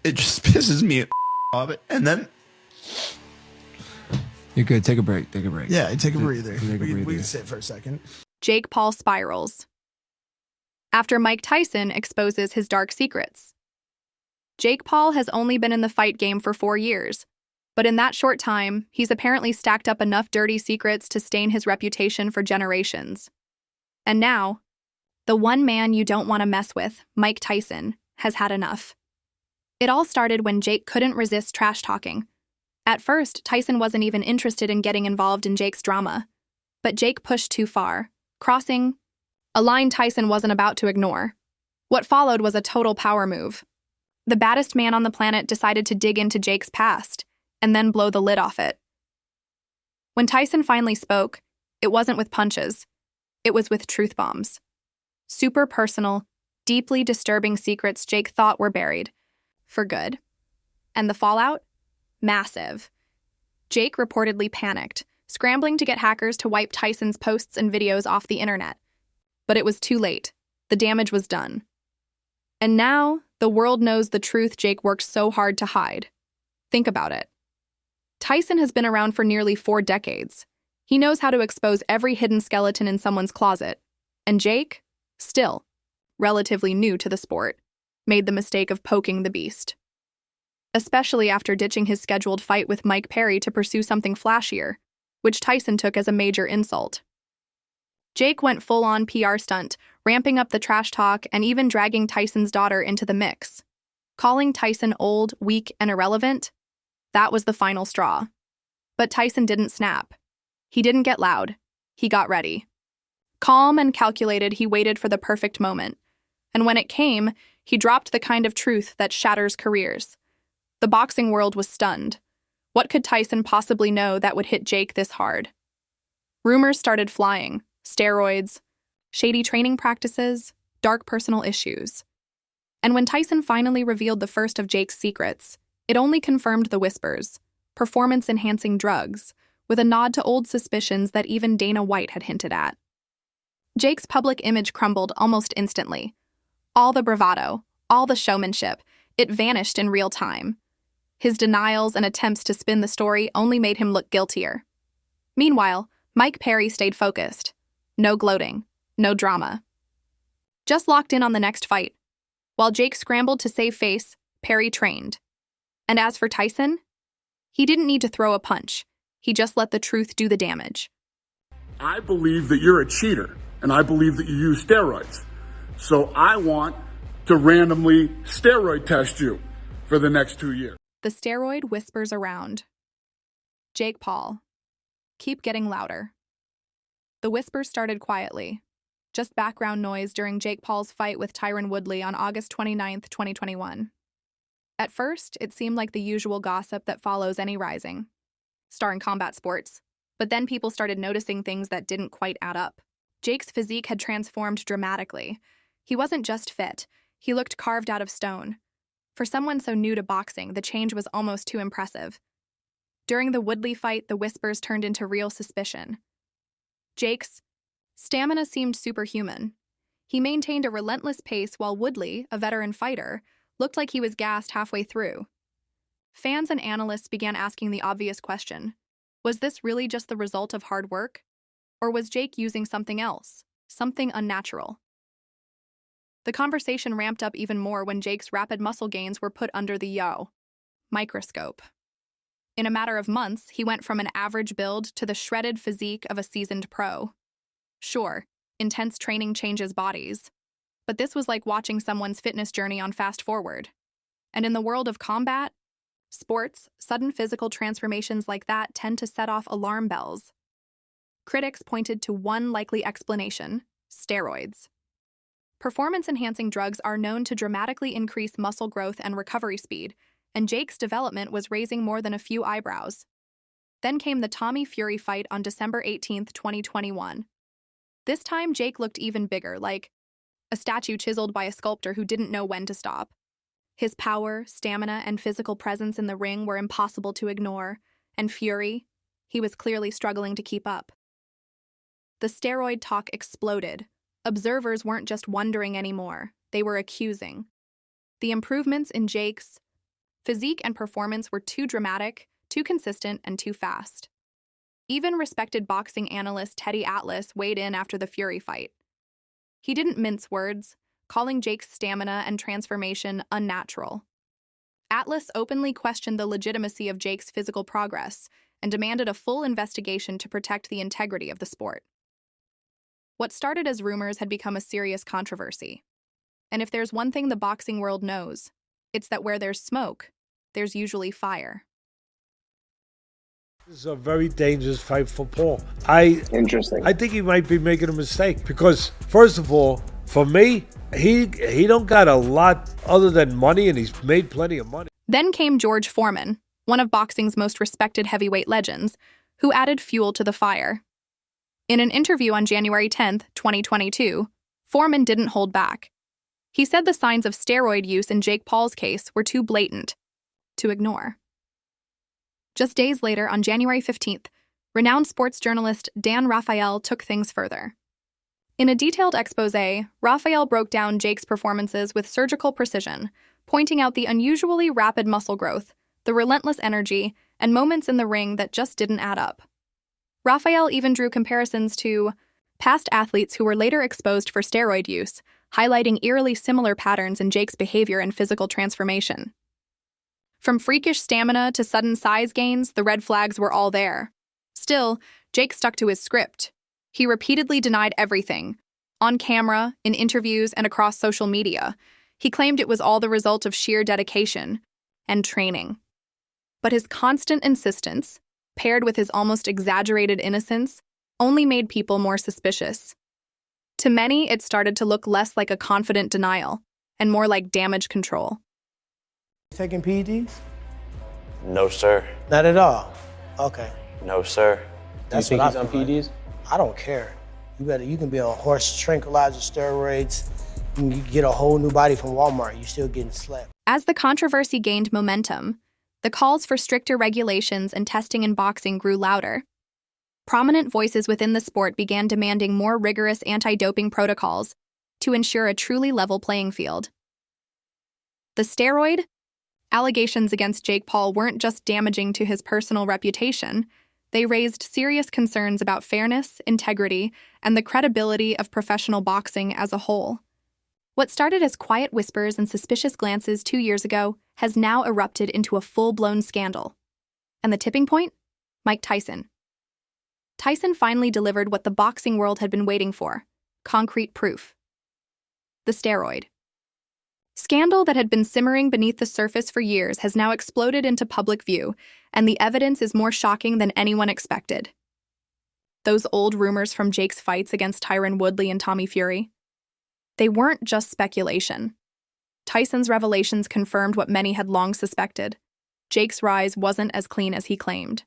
It just pisses me off. And then you're good. Take a break. Take a break. Yeah, take a breather. breather. We can sit for a second. Jake Paul spirals. After Mike Tyson exposes his dark secrets. Jake Paul has only been in the fight game for 4 years, but in that short time, he's apparently stacked up enough dirty secrets to stain his reputation for generations. And now, the one man you don't want to mess with, Mike Tyson, has had enough. It all started when Jake couldn't resist trash talking. At first, Tyson wasn't even interested in getting involved in Jake's drama, but Jake pushed too far, crossing a line Tyson wasn't about to ignore. What followed was a total power move. The baddest man on the planet decided to dig into Jake's past and then blow the lid off it. When Tyson finally spoke, it wasn't with punches. It was with truth bombs. Super personal, deeply disturbing secrets Jake thought were buried. For good. And the fallout? Massive. Jake reportedly panicked, scrambling to get hackers to wipe Tyson's posts and videos off the internet. But it was too late. The damage was done. And now, the world knows the truth Jake worked so hard to hide. Think about it. Tyson has been around for nearly 4 decades. He knows how to expose every hidden skeleton in someone's closet. And Jake, still, relatively new to the sport, made the mistake of poking the beast. Especially after ditching his scheduled fight with Mike Perry to pursue something flashier, which Tyson took as a major insult. Jake went full-on PR stunt, ramping up the trash talk and even dragging Tyson's daughter into the mix. Calling Tyson old, weak, and irrelevant? That was the final straw. But Tyson didn't snap. He didn't get loud. He got ready. Calm and calculated, he waited for the perfect moment. And when it came, he dropped the kind of truth that shatters careers. The boxing world was stunned. What could Tyson possibly know that would hit Jake this hard? Rumors started flying. Steroids, shady training practices, dark personal issues. And when Tyson finally revealed the first of Jake's secrets, it only confirmed the whispers, performance-enhancing drugs, with a nod to old suspicions that even Dana White had hinted at. Jake's public image crumbled almost instantly. All the bravado, all the showmanship, it vanished in real time. His denials and attempts to spin the story only made him look guiltier. Meanwhile, Mike Perry stayed focused. No gloating, no drama. Just locked in on the next fight. While Jake scrambled to save face, Perry trained. And as for Tyson, he didn't need to throw a punch. He just let the truth do the damage. I believe that you're a cheater, and I believe that you use steroids. So I want to randomly steroid test you for the next 2 years. The steroid whispers around. Jake Paul. Keep getting louder. The whispers started quietly, just background noise during Jake Paul's fight with Tyron Woodley on August 29, 2021. At first, it seemed like the usual gossip that follows any rising star in combat sports, but then people started noticing things that didn't quite add up. Jake's physique had transformed dramatically. He wasn't just fit, he looked carved out of stone. For someone so new to boxing, the change was almost too impressive. During the Woodley fight, the whispers turned into real suspicion. Jake's stamina seemed superhuman. He maintained a relentless pace while Woodley, a veteran fighter, looked like he was gassed halfway through. Fans and analysts began asking the obvious question. Was this really just the result of hard work? Or was Jake using something else, something unnatural? The conversation ramped up even more when Jake's rapid muscle gains were put under the microscope. In a matter of months, he went from an average build to the shredded physique of a seasoned pro. Sure, intense training changes bodies, but this was like watching someone's fitness journey on fast forward. And in the world of combat, sports, sudden physical transformations like that tend to set off alarm bells. Critics pointed to one likely explanation: steroids. Performance-enhancing drugs are known to dramatically increase muscle growth and recovery speed, and Jake's development was raising more than a few eyebrows. Then came the Tommy Fury fight on December 18, 2021. This time, Jake looked even bigger, like a statue chiseled by a sculptor who didn't know when to stop. His power, stamina, and physical presence in the ring were impossible to ignore, and Fury, he was clearly struggling to keep up. The steroid talk exploded. Observers weren't just wondering anymore, they were accusing. The improvements in Jake's Physique and performance were too dramatic, too consistent, and too fast. Even respected boxing analyst Teddy Atlas weighed in after the Fury fight. He didn't mince words, calling Jake's stamina and transformation unnatural. Atlas openly questioned the legitimacy of Jake's physical progress and demanded a full investigation to protect the integrity of the sport. What started as rumors had become a serious controversy. And if there's one thing the boxing world knows, it's that where there's smoke, there's usually fire. This is a very dangerous fight for Paul. Interesting. I think he might be making a mistake because, first of all, for me, he don't got a lot other than money, and he's made plenty of money. Then came George Foreman, one of boxing's most respected heavyweight legends, who added fuel to the fire. In an interview on January 10, 2022, Foreman didn't hold back. He said the signs of steroid use in Jake Paul's case were too blatant to ignore. Just days later, on January 15th, renowned sports journalist Dan Rafael took things further. In a detailed exposé, Rafael broke down Jake's performances with surgical precision, pointing out the unusually rapid muscle growth, the relentless energy, and moments in the ring that just didn't add up. Rafael even drew comparisons to past athletes who were later exposed for steroid use, highlighting eerily similar patterns in Jake's behavior and physical transformation. From freakish stamina to sudden size gains, the red flags were all there. Still, Jake stuck to his script. He repeatedly denied everything, on camera, in interviews, and across social media. He claimed it was all the result of sheer dedication and training. But his constant insistence, paired with his almost exaggerated innocence, only made people more suspicious. To many, it started to look less like a confident denial and more like damage control. Taking PEDs? No, sir. Not at all. Okay. No, sir. That's you think what he's on feel like. PEDs? I don't care. You can be on horse tranquilizer steroids. You can get a whole new body from Walmart. You're still getting slapped. As the controversy gained momentum, the calls for stricter regulations and testing in boxing grew louder. Prominent voices within the sport began demanding more rigorous anti-doping protocols to ensure a truly level playing field. The steroid allegations against Jake Paul weren't just damaging to his personal reputation. They raised serious concerns about fairness, integrity, and the credibility of professional boxing as a whole. What started as quiet whispers and suspicious glances 2 years ago has now erupted into a full-blown scandal. And the tipping point? Mike Tyson. Tyson finally delivered what the boxing world had been waiting for: concrete proof. The steroid scandal that had been simmering beneath the surface for years has now exploded into public view, and the evidence is more shocking than anyone expected. Those old rumors from Jake's fights against Tyron Woodley and Tommy Fury? They weren't just speculation. Tyson's revelations confirmed what many had long suspected. Jake's rise wasn't as clean as he claimed.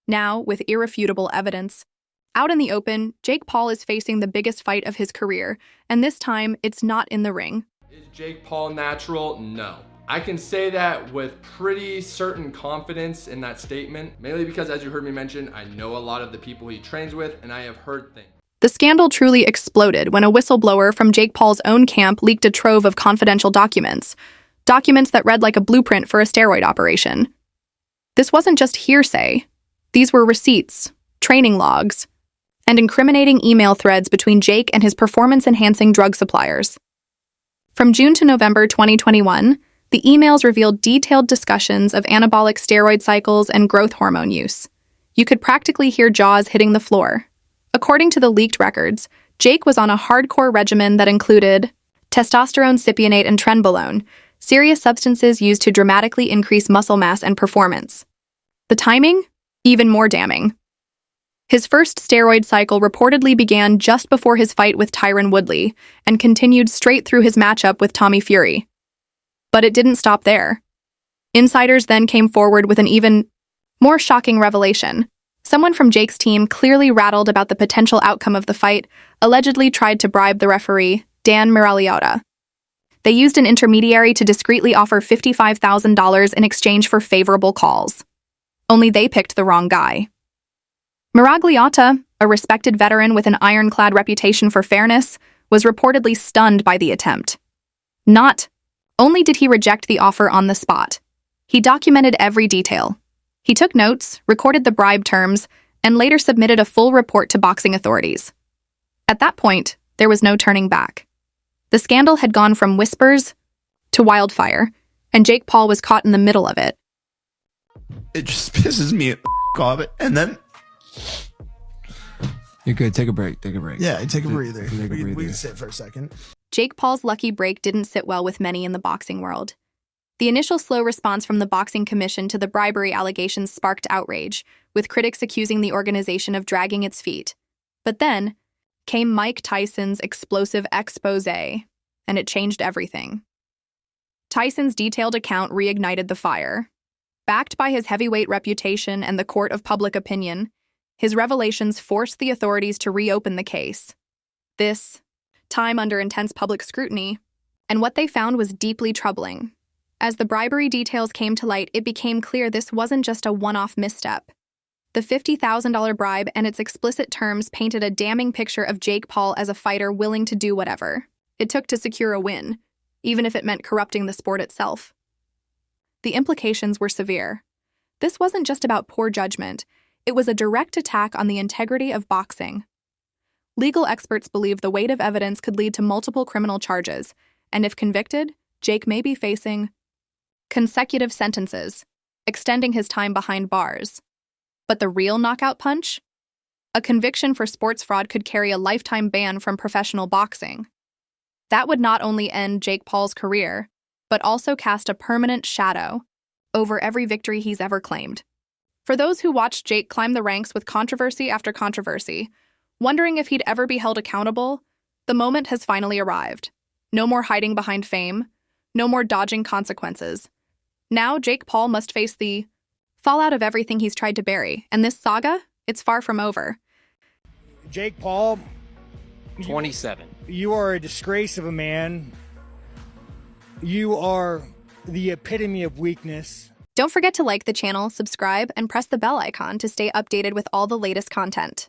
Now, with irrefutable evidence, out in the open, Jake Paul is facing the biggest fight of his career, and this time, it's not in the ring. Is Jake Paul natural? No. I can say that with pretty certain confidence in that statement, mainly because, as you heard me mention, I know a lot of the people he trains with, and I have heard things. The scandal truly exploded when a whistleblower from Jake Paul's own camp leaked a trove of confidential documents that read like a blueprint for a steroid operation. This wasn't just hearsay. These were receipts, training logs, and incriminating email threads between Jake and his performance-enhancing drug suppliers. From June to November 2021, the emails revealed detailed discussions of anabolic steroid cycles and growth hormone use. You could practically hear jaws hitting the floor. According to the leaked records, Jake was on a hardcore regimen that included testosterone cypionate and trenbolone, serious substances used to dramatically increase muscle mass and performance. The timing? Even more damning. His first steroid cycle reportedly began just before his fight with Tyron Woodley and continued straight through his matchup with Tommy Fury. But it didn't stop there. Insiders then came forward with an even more shocking revelation. Someone from Jake's team, clearly rattled about the potential outcome of the fight, allegedly tried to bribe the referee, Dan Miragliotta. They used an intermediary to discreetly offer $55,000 in exchange for favorable calls. Only they picked the wrong guy. Miragliotta, a respected veteran with an ironclad reputation for fairness, was reportedly stunned by the attempt. Not only did he reject the offer on the spot, He documented every detail. He took notes, recorded the bribe terms, and later submitted a full report to boxing authorities. At that point, there was no turning back. The scandal had gone from whispers to wildfire, and Jake Paul was caught in the middle of it. It just pisses me off. And then, You're good. Take a break. Take a break. yeah, take a breather. Take a We breather. can sit for a second. Jake Paul's lucky break didn't sit well with many in the boxing world. The initial slow response from the Boxing Commission to the bribery allegations sparked outrage, with critics accusing the organization of dragging its feet. But then came Mike Tyson's explosive expose, and it changed everything. Tyson's detailed account reignited the fire. Backed by his heavyweight reputation and the court of public opinion, his revelations forced the authorities to reopen the case. This time under intense public scrutiny, and what they found was deeply troubling. As the bribery details came to light, it became clear this wasn't just a one-off misstep. The $50,000 bribe and its explicit terms painted a damning picture of Jake Paul as a fighter willing to do whatever it took to secure a win, even if it meant corrupting the sport itself. The implications were severe. This wasn't just about poor judgment, it was a direct attack on the integrity of boxing. Legal experts believe the weight of evidence could lead to multiple criminal charges, and if convicted, Jake may be facing consecutive sentences, extending his time behind bars. But the real knockout punch? A conviction for sports fraud could carry a lifetime ban from professional boxing. That would not only end Jake Paul's career, but also cast a permanent shadow over every victory he's ever claimed. For those who watched Jake climb the ranks with controversy after controversy, wondering if he'd ever be held accountable, the moment has finally arrived. No more hiding behind fame, no more dodging consequences. Now Jake Paul must face the fallout of everything he's tried to bury, and this saga, it's far from over. Jake Paul, 27. You are a disgrace of a man. You are the epitome of weakness. Don't forget to like the channel, subscribe, and press the bell icon to stay updated with all the latest content.